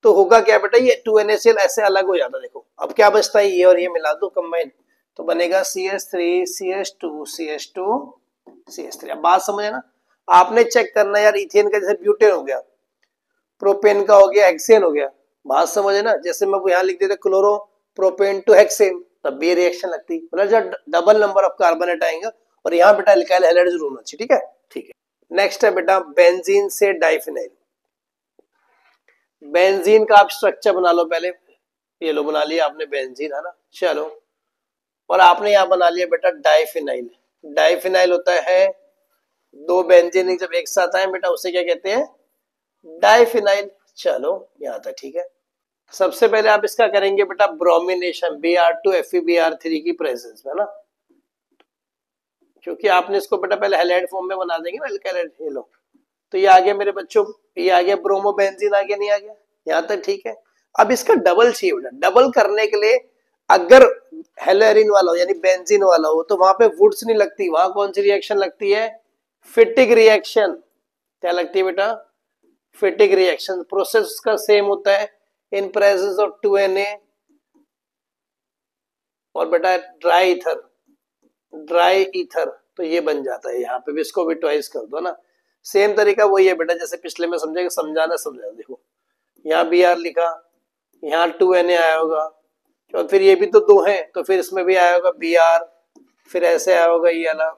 तो होगा क्या बेटा, ये 2 NaCl ऐसे अलग हो जाता, देखो अब क्या बचता है, ये और ये मिला दो कंबाइन, तो बनेगा CH3 CH2 CH2 CH3। अब बात समझे ना। आपने चेक करना यार, इथेन का जैसे ब्यूटेन हो गया, प्रोपेन का हो गया हेक्सेन हो गया। बात समझे ना, जैसे मैं यहाँ लिख देता क्लोरो प्रोपेन टू हेक्सेन, तब भी रिएक्शन लगती, मतलब जब डबल नंबर ऑफ कार्बोनेट आएंगे। और यहाँ बेटा अल्काइल हैलाइड जरूर होना चाहिए, ठीक है। ठीक है, नेक्स्ट है बेटा बेंजीन से डाइफिनाइल। बेंजीन का आप स्ट्रक्चर बना लो पहले, ये लो बना लिया आपने बेंजीन, है ना। चलो, और आपने यहाँ बना लिया बेटा डाइफिनाइल। डाइफिनाइल होता है दो बेंजीन जब एक साथ आए बेटा, उसे क्या कहते हैं, डाइफिनाइल। चलो यहाँ तक ठीक है। सबसे पहले आप इसका करेंगे बेटा ब्रोमिनेशन, Br2FeBr3 की प्रेजेंस में ना, क्योंकि आपने इसको बेटा पहले हैलाइड फॉर्म में बना देंगे ना अल्काइल। ये लो, तो ये आ गया मेरे बच्चों, ये आ गया ब्रोमोबेंजीन, आ गया नहीं आ गया, यहाँ तक ठीक है। अब इसका डबल चाहिए बेटा, डबल करने के लिए अगर हेलोरिन वाला हो यानी बेंजीन वाला हो तो वहां पे वुड्स नहीं लगती, वहां कौन सी रिएक्शन लगती है, फिटिक रिएक्शन। क्या लगती है बेटा, फिटिक रिएक्शन। प्रोसेस उसका सेम होता है, इन प्रेजेंस ऑफ 2Na और बेटा ड्राई ईथर, ड्राई ईथर, तो ये बन जाता है। यहाँ पे भी इसको भी ट्वाइस कर दो ना, सेम तरीका वही है बेटा जैसे पिछले में समझेगा, समझाना समझाना। देखो यहाँ Br लिखा, यहाँ 2Na आया होगा, और फिर ये भी तो दो हैं तो फिर इसमें भी आया होगा Br, फिर ऐसे आया होगा ये वाला,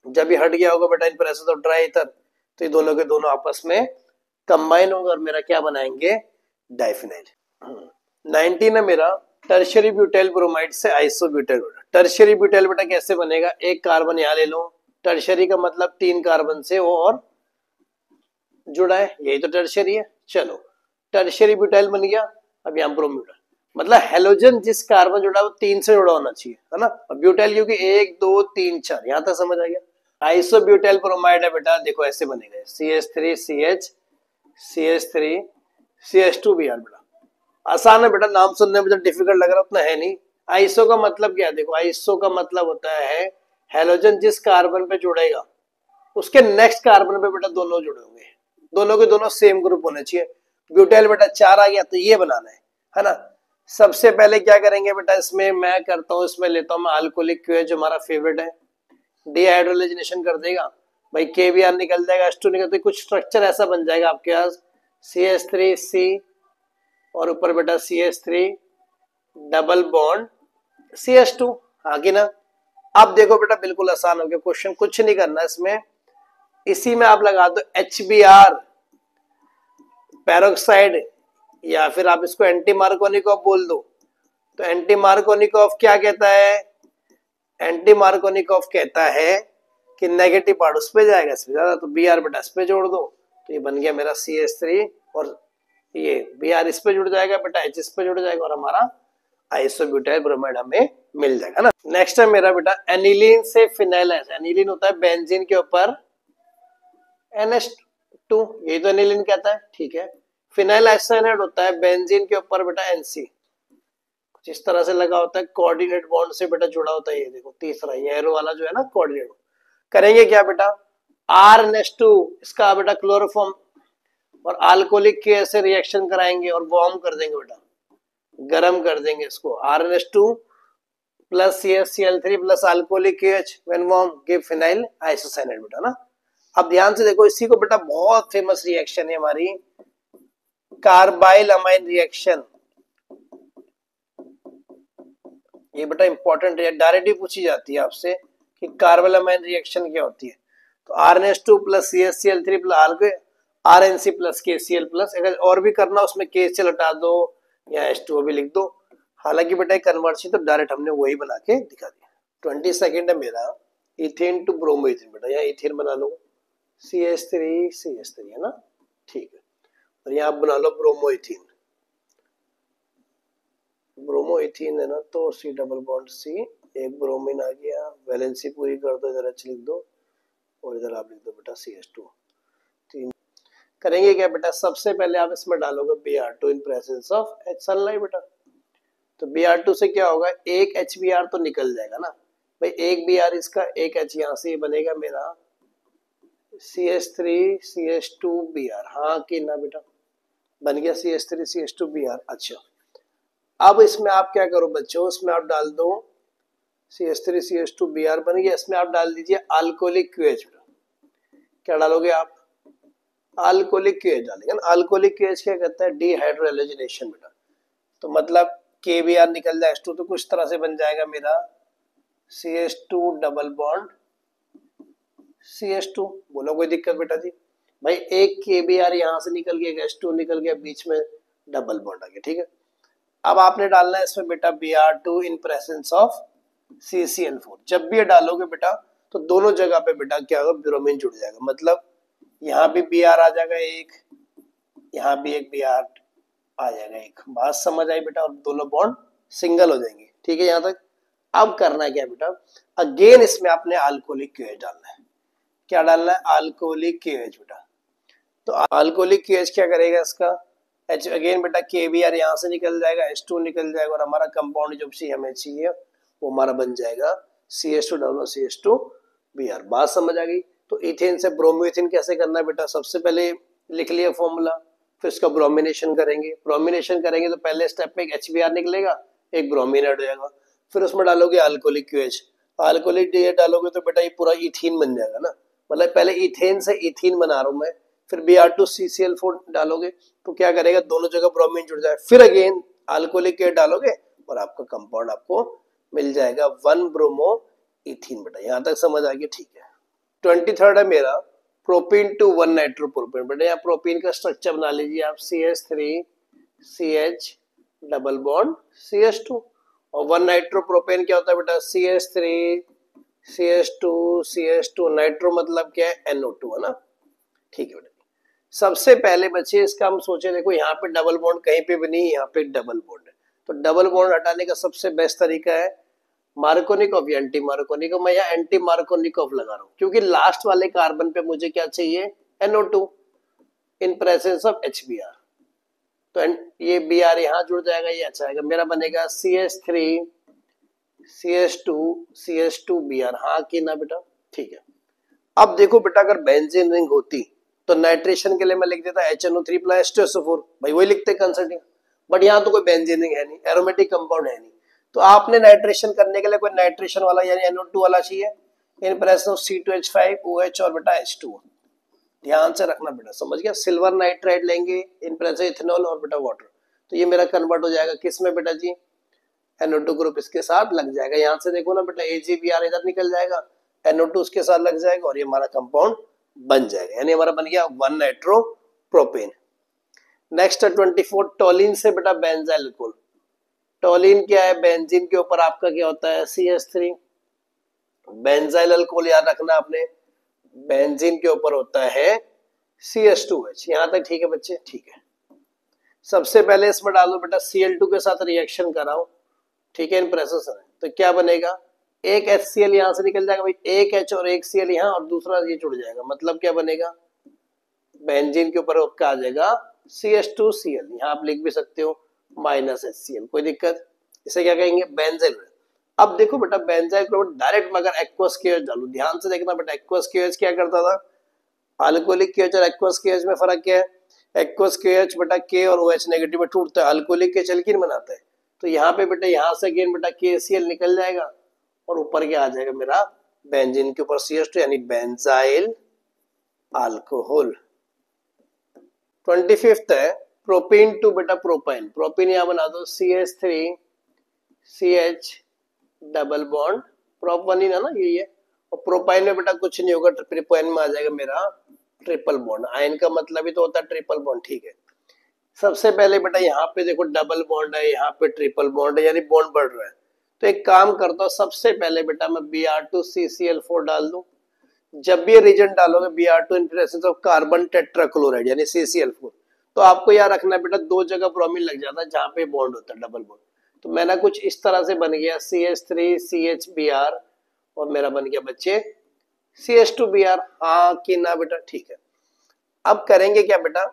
जब ये हट गया होगा बेटा in presence of dry ether, तो ये दोनों के दोनों आपस में कंबाइन होगा और मेरा क्या बनाएंगे, डाइफिनाइल। 19 है मेरा टर्शियरी ब्यूटाइल ब्रोमाइड से आइसोब्यूटाइल। टर्शियरी ब्यूटाइल बेटा कैसे बनेगा, एक कार्बन यहाँ ले लो, टर्शियरी का मतलब 3 कार्बन से वो और जुड़ा है, यही तो टर्शियरी है। चलो टर्शियरी ब्यूटाइल बन गया। अब यहाँ ब्रोमीडाइल, मतलब हेलोजन जिस कार्बन जुड़ा वो 3 से जुड़ा होना चाहिए, है ना। अब ब्यूटाइल क्योंकि 1 2 3 4, यहाँ तक समझ आ गया। आइसोब्यूटाइल ब्रोमाइड है बेटा, देखो ऐसे बनेगा CH3CH CH3 CH2Br। बेटा आसान है बेटा, नाम सुनने में जब डिफिकल्ट लग रहा उतना है नहीं। आइसो का मतलब क्या है, देखो आइसो का मतलब होता है हेलोजन जिस कार्बन पे जुड़ेगा उसके नेक्स्ट कार्बन पे बेटा दोनों जुड़े होंगे, दोनों के दोनों सेम ग्रुप होने चाहिए। ब्यूटाइल बेटा 4 आ गया तो ये बनाना है ना। सबसे पहले क्या करेंगे बेटा, इसमें मैं करता हूँ, इसमें लेता हूँ मैं अल्कोहलिक क्यू जो हमारा फेवरेट है, डीहाइड्रोलिनेशन कर देगा भाई, KBr निकल जाएगा, H2 निकल, तो कुछ स्ट्रक्चर ऐसा बन जाएगा आपके पास CH3C और ऊपर बेटा CH3 डबल बॉन्ड CH2, आगे ना। अब देखो बेटा बिल्कुल आसान हो गया क्वेश्चन, कुछ नहीं करना इसमें, इसी में आप लगा दो HBr पेरोक्साइड, या फिर आप इसको एंटी मार्कोनिकॉफ बोल दो। तो एंटी मार्कोनिकॉफ क्या कहता है, एंटी मार्कोनिकॉफ कहता है कि नेगेटिव पार्ट उस पे जाएगा, इसमें ज्यादा, तो Br बेटा इस पे जोड़ दो, तो ये बन गया मेरा CH3 और ये Br इस पे जुड़ जाएगा बेटा, H इस पे जुड़ जाएगा और हमारा आइसोब्यूटाइल ब्रोमाइड हमें मिल जाएगा ना। नेक्स्ट है मेरा बेटा एनिलीन से फिनाइल। एनिलीन होता है बेंजीन के ऊपर NH2, यही तो एनिलीन कहता है, ठीक है। फिनाइल आइसोसाइनाइड होता है बेंजीन के ऊपर बेटा NC, कुछ इस तरह से लगा होता है, कोऑर्डिनेट बॉन्ड से बेटा जुड़ा होता है। ये देखो तीसरा ये एरो वाला जो है ना कोऑर्डिनेट, करेंगे क्या बेटा RNH2 इसका बेटा क्लोरोफॉर्म और अल्कोहलिक के ऐसे रिएक्शन कराएंगे और वार्म कर देंगे बेटा, गर्म कर देंगे इसको। RNH2 plus CH3 plus alcoholic KH when warm give phenyl isocyanide बेटा ना। अब ध्यान से देखो, इसी को बेटा बहुत फेमस रिएक्शन है हमारी कार्बाइल अमाइन रिएक्शन। ये बेटा इंपॉर्टेंट है, डायरेक्टली पूछी जाती है आपसे कि कार्बाइल अमाइन रिएक्शन क्या होती है। तो RNH2 plus CH3 plus RNC plus KCl plus, अगर और भी करना उसमें KCl हटा दो या H2O भी लिख दो। हालांकि बेटा कन्वर्शन तो डायरेक्ट हमने वही बना के दिखा दिया। 22 है मेरा इथेन टू ब्रोमोइथेन, बेटा यहाँ इथेन बना लो CH3 है ना, ठीक है। और यहाँ आप बना लो ब्रोमोइथेन, ब्रोमोइथेन है ना, तो C डबल बॉन्ड C, एक ब्रोमीन आ गया, वैलेंसी पूरी कर दो, इधर H लिख दो और इधर आप लिख दो बेटा CH2। तीन करेंगे क्या बेटा, सबसे पहले आप इसमें डालोगे Br2 in presence of H sunlight बेटा। तो Br2 से क्या होगा, एक HBr तो निकल जाएगा ना भाई, एक Br इसका, एक H यहाँ से बनेगा मेरा CH3 CH2Br, हाँ कि ना बेटा, बन गया CH3 CH2Br। अच्छा अब इसमें आप क्या करो बच्चों, इसमें आप डाल दो CH3 CH2Br बन गया, इसमें आप डाल दीजिए अल्कोहलिक QH। क्या डालोगे आप, अल्कोहलिक क्यूएच डालेंगे ना। अल्कोहलिक क्यूएच क्या कहता है, डिहाइड्रोजनेशन बेटा। तो मतलब KBr निकल जाए H2 तो कुछ तरह से बन जाएगा मेरा CH2 डबल बॉन्ड CH2। बोलो कोई दिक्कत बेटा जी? भाई एक KBr यहां से निकल गया, H2 निकल गया, बीच में डबल बॉन्ड आ गया, ठीक है। अब आपने डालना है इसमें बेटा Br2 in presence of CCl4। जब भी ये डालोगे बेटा तो दोनों जगह पे बेटा क्या होगा, ब्रोमीन जुड़ जाएगा। मतलब यहाँ भी Br आ जाएगा एक, यहाँ भी एक Br आ जाएगा एक। बात समझ आई बेटा? और दोनों बॉन्ड सिंगल हो जाएंगे, ठीक है यहाँ तक। अब करना क्या बेटा, अगेन इसमें आपने अल्कोहलिक क्यूएच डालना है। क्या डालना है? अल्कोहलिक क्यूएच बेटा। तो अल्कोहलिक क्यूएच क्या करेगा इसका, H अगेन बेटा KBr यहाँ से निकल जाएगा, H2 निकल जाएगा और हमारा कंपाउंड जो सी हमें चाहिए वो हमारा बन जाएगा CH2 डबल CH2Br। बात समझ आ गई? तो इथेन से ब्रोमीथेन कैसे करना है बेटा, सबसे पहले लिख लिया फॉर्मूला, फिर इसका ब्रोमिनेशन करेंगे। ब्रोमिनेशन करेंगे तो पहले स्टेप में एक HBr निकलेगा, एक ब्रोमीन ऐड हो जाएगा, फिर उसमें डालोगे अल्कोहलिक क्यूएच। अल्कोहलिक डालोगे तो बेटा ये पूरा इथीन बन जाएगा ना। मतलब पहले इथेन से इथीन बना रहा हूं मैं, फिर Br2CCl4 डालोगे तो क्या करेगा, दोनों जगह ब्रोमीन जुड़ जाए, फिर अगेन अल्कोहलिक क्यूएच डालोगे और आपका कंपाउंड आपको मिल जाएगा 1 ब्रोमो इथीन बेटा। यहां तक समझ आ गया? ठीक है। 23rd है मेरा प्रोपीन टू 1 नाइट्रोप्रोपेन बेटा। यहाँ प्रोपीन का स्ट्रक्चर बना लीजिए आप, CH3CH डबल बॉन्ड CH2 और 1 नाइट्रोप्रोपेन क्या होता है बेटा, CH3CH2CH2। नाइट्रो मतलब क्या है, NO2 है ना, ठीक है बेटा। सबसे पहले बच्चे इसका हम सोचे, देखो यहाँ पे डबल बॉन्ड कहीं पे भी नहीं, यहाँ पे डबल बॉन्ड है, तो डबल बॉन्ड हटाने का सबसे बेस्ट तरीका है मार्कोनिकॉफ या एंटी मार्कोनिकॉफ। मैं यहाँ एंटी मार्कोनिकॉफ लगा रहा हूँ क्योंकि लास्ट वाले कार्बन पे मुझे क्या चाहिए, NO2 in presence of HBr। तो ये Br यहाँ जुड़ जाएगा, ये अच्छा आएगा, मेरा बनेगा CH3CH2CH2Br। हाँ कि ना बेटा? ठीक है। अब देखो बेटा अगर बेंजीन रिंग होती तो नाइट्रेशन के लिए मैं लिख देता HNO3 प्लस H2SO4, भाई वही लिखते कंसर्टिंग। बट यहाँ तो कोई बेंजीन रिंग है नहीं, एरोमेटिक कंपाउंड है नहीं, तो आपने नाइट्रेशन करने के लिए कोई नाइट्रेशन वाला यानी NO2 वाला चाहिए इन प्रेजेंस ऑफ C2H5OH और बेटा H2। ध्यान से रखना बेटा, समझ गया? सिल्वर नाइट्राइड लेंगे इन प्रेजेंस इथेनॉल और बेटा वाटर, तो ये मेरा कन्वर्ट हो जाएगा किस में बेटा जी, NO2 ग्रुप इसके साथ लग जाएगा। यहाँ से देखो ना बेटा AgBr इधर निकल जाएगा, NO2 उसके साथ लग जाएगा और ये हमारा कंपाउंड बन जाएगा, यानी हमारा बन गया 1 नाइट्रोप्रोपेन। नेक्स्ट है 24 टोलिन से बेटा बेंजाइल अल्कोहल। टोलिन क्या है, बेंजीन के ऊपर आपका क्या होता है CH3। बेंजाइल अल्कोहल याद रखना आपने, बेंजीन के ऊपर होता है CH2H। यहां तक ठीक है बच्चे? ठीक है। सबसे पहले इसमें डालो बेटा Cl2 के साथ रिएक्शन कराओ, ठीक है, इन प्रेशर। तो क्या बनेगा, एक HCl यहां से निकल जाएगा भाई, एक H और एक Cl यहां और दूसरा ये जुड़ जाएगा, मतलब क्या बनेगा, बेंजीन के ऊपर आपका आ जाएगा CH2Cl। यहां आप लिख भी सकते हो -HCl, कोई दिक्कत? इसे क्या कहेंगे, बेंजाइल। अब देखो बेटा बेंजाइल क्लोराइड डायरेक्ट मगर एक्वस केएच डालो, ध्यान से देखना बेटा एक्वस केएच क्या करता था, अल्कोहलिक केएच और एक्वस केएच में फर्क क्या है, एक्वस केएच बेटा K और OH नेगेटिव में टूटता है, अल्कोहलिक केएच एल्कीन बनाता है। तो यहाँ पे बेटा यहाँ से अगेन बेटा KCl निकल जाएगा और ऊपर क्या आ जाएगा मेरा बेंजीन के ऊपर CH2 यानी बेंजाइल अल्कोहल। 25th है प्रोपीन टू बेटा प्रोपाइन। प्रोपीन यहाँ बना दो CH3CH डबल बॉन्ड प्रोप 1 ही ना यही है, और प्रोपाइन में बेटा कुछ नहीं होगा, प्रोपाइन में आ जाएगा मेरा ट्रिपल बॉन्ड। आयन का मतलब ही तो होता है ट्रिपल बॉन्ड, ठीक है। सबसे पहले बेटा यहाँ पे देखो डबल बॉन्ड है, यहाँ पे ट्रिपल बॉन्ड है, यानी बॉन्ड बढ़ रहा है। तो एक काम करता हूँ, सबसे पहले बेटा मैं Br2CCl4 डाल दूं। जब भी ये रीजन डालोगे Br2 in presence of carbon tetrachloride यानी CCl4, तो आपको याद रखना बेटा दो जगह ब्रोमीन लग जाता है जहां पे बॉन्ड होता है डबल बॉन्ड। तो मेरा कुछ इस तरह से बन गया CH3CHBr और मेरा बन गया बच्चे CH2Br। हाँ कि ना बेटा? ठीक है। अब करेंगे क्या बेटा,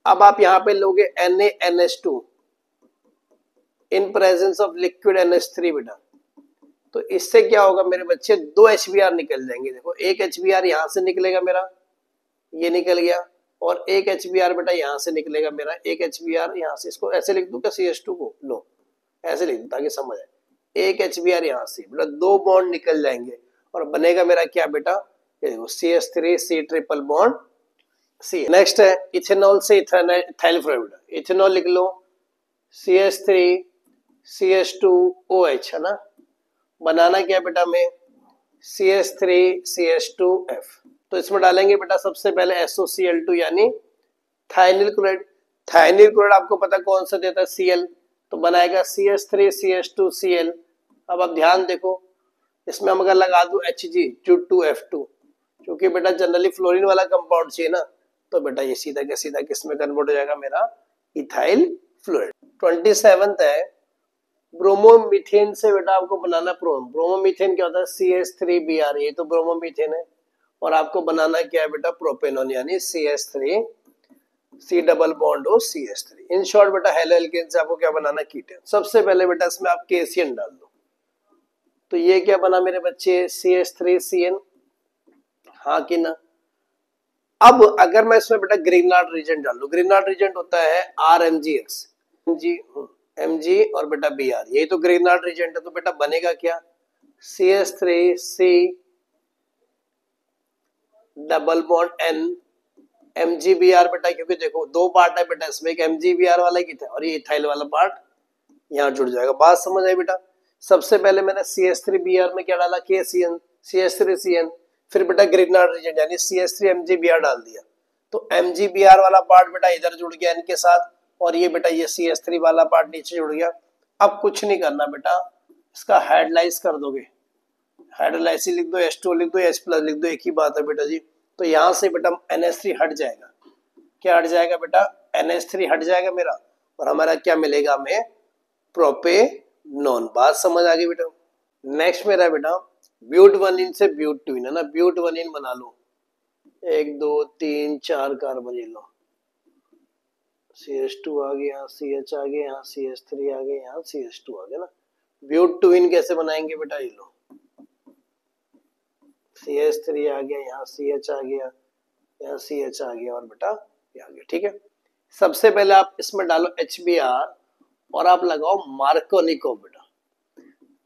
अब आप यहाँ पे लोगे NaNH2 in presence of liquid NH3 बेटा। तो इससे क्या होगा मेरे बच्चे, दो HBr निकल जाएंगे। देखो एक HBr यहां से निकलेगा मेरा, ये निकल गया, और एक HBr बेटा यहां से निकलेगा मेरा, एक HBr यहां से। इसको ऐसे लिख दूं क्या CH2 को, लो ऐसे लिख दूं ताकि समझ आए। एक HBr यहां से बेटा दो बॉन्ड निकल जाएंगे और बनेगा मेरा क्या बेटा, ये देखो CH3C triple bond C. Next है इथेनॉल से इथाइल फ्लोराइड। इथेनॉल लिख लो CH3CH2OH है ना, बनाना क्या है बेटा में CH3CH2F। तो इसमें डालेंगे बेटा सबसे पहले SOCl2 यानी थायनिल क्लोराइड। थायनिल क्लोराइड आपको पता कौन सा देता है Cl, तो बनाएगा CH3CH2Cl। अब आप ध्यान देखो इसमें हम अगर लगा दूं Hg2F2, क्योंकि बेटा जनरली फ्लोरीन वाला कंपाउंड चाहिए ना, तो बेटा ये सीधा के सीधा किसमें कन्वर्ट हो जाएगा मेरा इथाइल फ्लोराइड। 27 है ब्रोमोमीथेन से बेटा आपको बनाना ब्रोमोमीथेन क्या होता है CH3Br, ये तो ब्रोमोमीथेन है। और आपको बनाना क्या है बेटा प्रोपेनॉन यानी CH3 C double bond O CH3। In short बेटा हेलो एल्केन से आपको क्या बनाना कीटोन। सबसे पहले बेटा इसमें आप KCN डाल दो, तो ये क्या बना मेरे बच्चे CH3CN, हाँ कि ना। अब अगर मैं इसमें बेटा ग्रीनलार्ड रीजेंट डाल दूं, ग्रीनलार्ड रीजेंट होता है RMgX, Mg और बेटा Br, यही तो ग्रीनलार्ड रीजेंट है। तो बेटा बनेगा क्या CH3C double bond N MgBr बेटा, क्योंकि देखो दो पार्ट है बेटा इसमें, एक MgBr वाला की था और ये इथाइल वाला पार्ट यहाँ जुड़ जाएगा। बात समझ आई बेटा। सबसे पहले मैंने CH3Br में क्या डाला KCN CH3CN, फिर बेटा ग्रिग्नार्ड रीजेंट यानी CH3MgBr डाल दिया, तो MgBr वाला पार्ट बेटा इधर जुड़ गया N के साथ, और ये बेटा ये CH3 वाला पार्ट नीचे जुड़ गया। अब कुछ नहीं करना बेटा, इसका हाइड्रोलाइज कर दोगे, हाइड्रोलाइसिस लिख दो, H2 लिख दो, H+ लिख दो, एक ही बात है बेटा जी। तो यहाँ से बेटा NH3 हट जाएगा, क्या हट जाएगा बेटा NH3 हट जाएगा मेरा, और हमारा क्या मिलेगा हमें प्रोपेनॉन। बात समझ आ गई बेटा। नेक्स्ट मेरा बेटा ब्यूटवनिन से ब्यूटवनिन है ना, ब्यूटवनिन बना लो, 1 2 3 4 कार्बन ये लो, CH2 आ गया, CH आ गया, यहाँ CH3 आ गया, यहाँ CH2 आ गया ना। ब्यूटवनिन कैसे बनाएंगे बेटा, ये लो CH3 आ गया, यहाँ CH आ गया, यहाँ CH आ गया, और बेटा ये आ गया। ठीक है, सबसे पहले आप इसमें डालो HBr और आप लगाओ मार्कोनिकोव। बेटा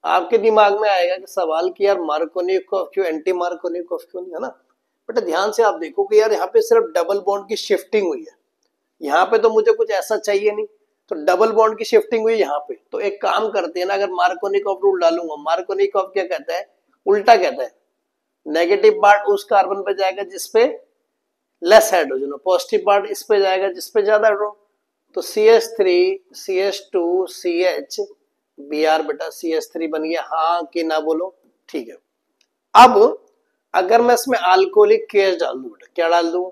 आपके दिमाग में आएगा कि सवाल कि यार मार्कोनिकोव क्यों, एंटी मार्कोनिकोव क्यों नहीं, है ना। बेटा ध्यान से आप देखो कि यार यहाँ पे सिर्फ डबल बॉन्ड की शिफ्टिंग हुई है, यहाँ पे तो मुझे कुछ ऐसा चाहिए नहीं, तो डबल बॉन्ड की शिफ्टिंग हुई यहाँ पे। तो एक काम करते हैं ना, अगर मार्कोनिकोव रूल डालूंगा, मार्कोनिकोव क्या कहता है, उल्टा कहता है नेगेटिव पार्ट उस कार्बन पे जाएगा जिसपे लेस हाइड्रोजन हो, पॉजिटिव पार्ट इस पे जाएगा जिसपे ज्यादा हाइड्रोजन। तो CH3 CH2 CH Br बेटा CH3 बन गया, हाँ कि ना बोलो। ठीक है, अब अगर मैं इसमें अल्कोहलिक केच डाल दूं बेटा, क्या डाल दूं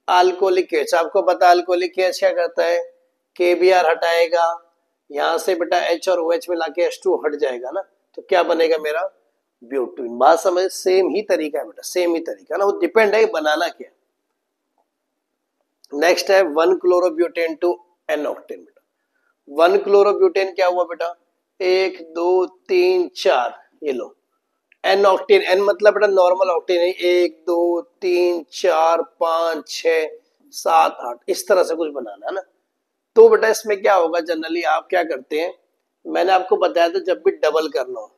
अल्कोहलिक केच, आपको पता अल्कोहलिक केच क्या करता है KBr हटाएगा, यहां से बेटा H और OH मिला के H2 हट जाएगा ना, तो क्या बनेगा मेरा ब्यूटेन। बात समझ, सेम ही तरीका है बेटा, सेम ही तरीका ना, वो डिपेंड है बनाना क्या। नेक्स्ट है 1 क्लोरोब्यूटेन टू N ऑक्टेन। बेटा 1 क्लोरोब्यूटेन क्या हुआ बेटा, 1 2 3 4 ये लो, N ऑक्टेन, N मतलब बेटा नॉर्मल ऑक्टेन है, 1 2 3 4 5 6 7 8 इस तरह से कुछ बनाना है ना। तो बेटा इसमें क्या होगा, जनरली आप क्या करते हैं, मैंने आपको बताया था जब भी डबल करना हो,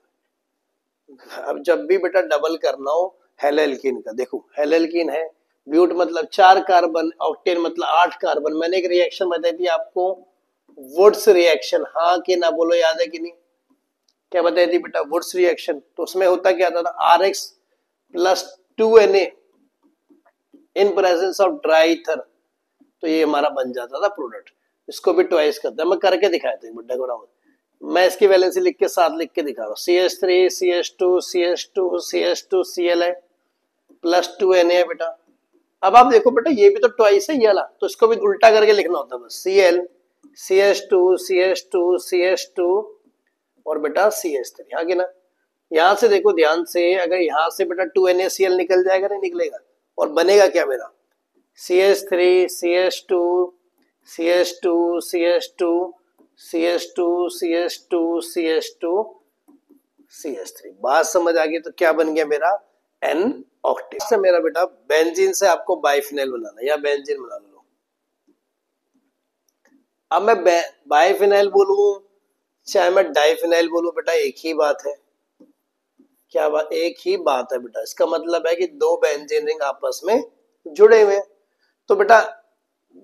अब जब भी बेटा डबल करना हो हेलोएल्कीन का, देखो हेलोएल्कीन है, ब्यूट मतलब 4 कार्बन, ऑक्टेन मतलब 8 कार्बन। मैंने एक रिएक्शन बताई थी आपको वुड्स रिएक्शन, हाँ कि ना बोलो, याद है कि नहीं, क्या बताई थी बेटा वुड्स रिएक्शन। तो उसमें होता क्या था RX plus 2Na in presence of dry ether, तो ये हमारा बन जाता था प्रोडक्ट। इसको भी ट्वाइस करते हैं, मैं करके दिखाया था बुड्ढा को, मैं इसकी वैलेंसी लिख के साथ लिख के दिखा रहा हूँ, CH3 CH2 CH2 CH2 Cl है प्लस 2Na है बेटा। अब आप देखो बेटा ये भी तो ट्वाइस है ये वाला, तो इसको भी उल्टा करके लिखना होता है बस, Cl CH2 CH2 CH2 और बेटा CH3, हाँ कि ना। यहां से देखो ध्यान से, अगर यहां से बेटा 2NaCl निकल जाएगा, नहीं निकलेगा, और बनेगा क्या मेरा CH3 CH2 CH2 CH2 CH2 CH2 CH2 CH3। बात समझ आ गई, तो क्या बन गया मेरा N ऑक्टेन। से मेरा बेटा बेंजीन से आपको बाइफिनाइल बनाना, या बेंजीन बना लो। अब मैं बाइफिनाइल बोलूं चाहे मैं डाइफिनाइल बोलूं, बेटा एक ही बात है, क्या बात, एक ही बात है बेटा। इसका मतलब है कि दो बेंजीन रिंग आपस में जुड़े हुए हैं। तो बेटा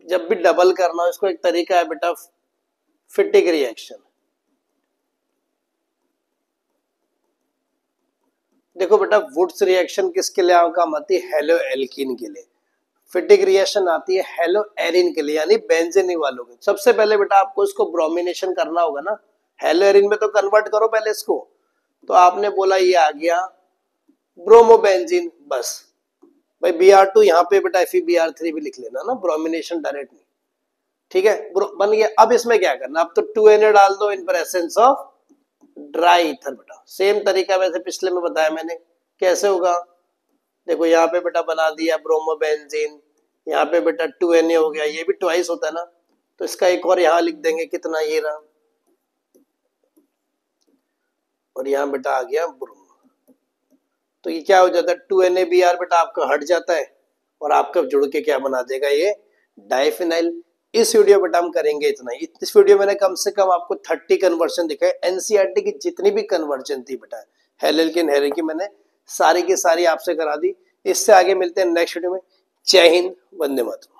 जब भी डबल करना हो इसको एक तरीका है बेटा फिटिक रिएक्शन। देखो बेटा वुड्स रिएक्शन किसके लिए काम आती है? हेलो एल्कीन के लिए। फिटिक रिएक्शन आती है हेलो एरिन के लिए, यानी बेंजीन वालों के। सबसे पहले बेटा आपको इसको ब्रोमिनेशन करना होगा ना, हेलो एरिन में तो कन्वर्ट करो पहले इसको। तो आपने बोला ये आ गया ब्रोमोबेंजीन, बस भाई Br2 यहाँ पे बेटा FeBr3 भी लिख लेना ना, ब्रोमिनेशन डायरेक्ट नहीं, ठीक है बन गया। अब इसमें क्या करना, अब तो 2Na डाल दो in presence of dry ether बेटा। सेम तरीका वैसे पिछले में बताया मैंने कैसे होगा। देखो यहाँ पे बेटा बना दिया ब्रोमोबेंजीन, यहाँ पे बेटा 2Na हो गया, ये भी ट्वाइस होता है ना, तो इसका एक और यहाँ लिख देंगे, कितना ये रहा, और यहाँ बेटा आ गया ब्रोमो। तो ये क्या हो जाता है 2NaBr बेटा आपका हट जाता है और आपका जुड़ के क्या बना देगा ये डाइफिनाइल। इस वीडियो बेटा हम करेंगे इतना ही। इस वीडियो मैंने कम से कम आपको 30 कन्वर्जन दिखाए। एनसीईआरटी की जितनी भी कन्वर्जन थी बेटा हेलेल की मैंने सारी की सारी आपसे करा दी। इससे आगे मिलते हैं नेक्स्ट वीडियो में। जय हिंद, वंदे मातरम।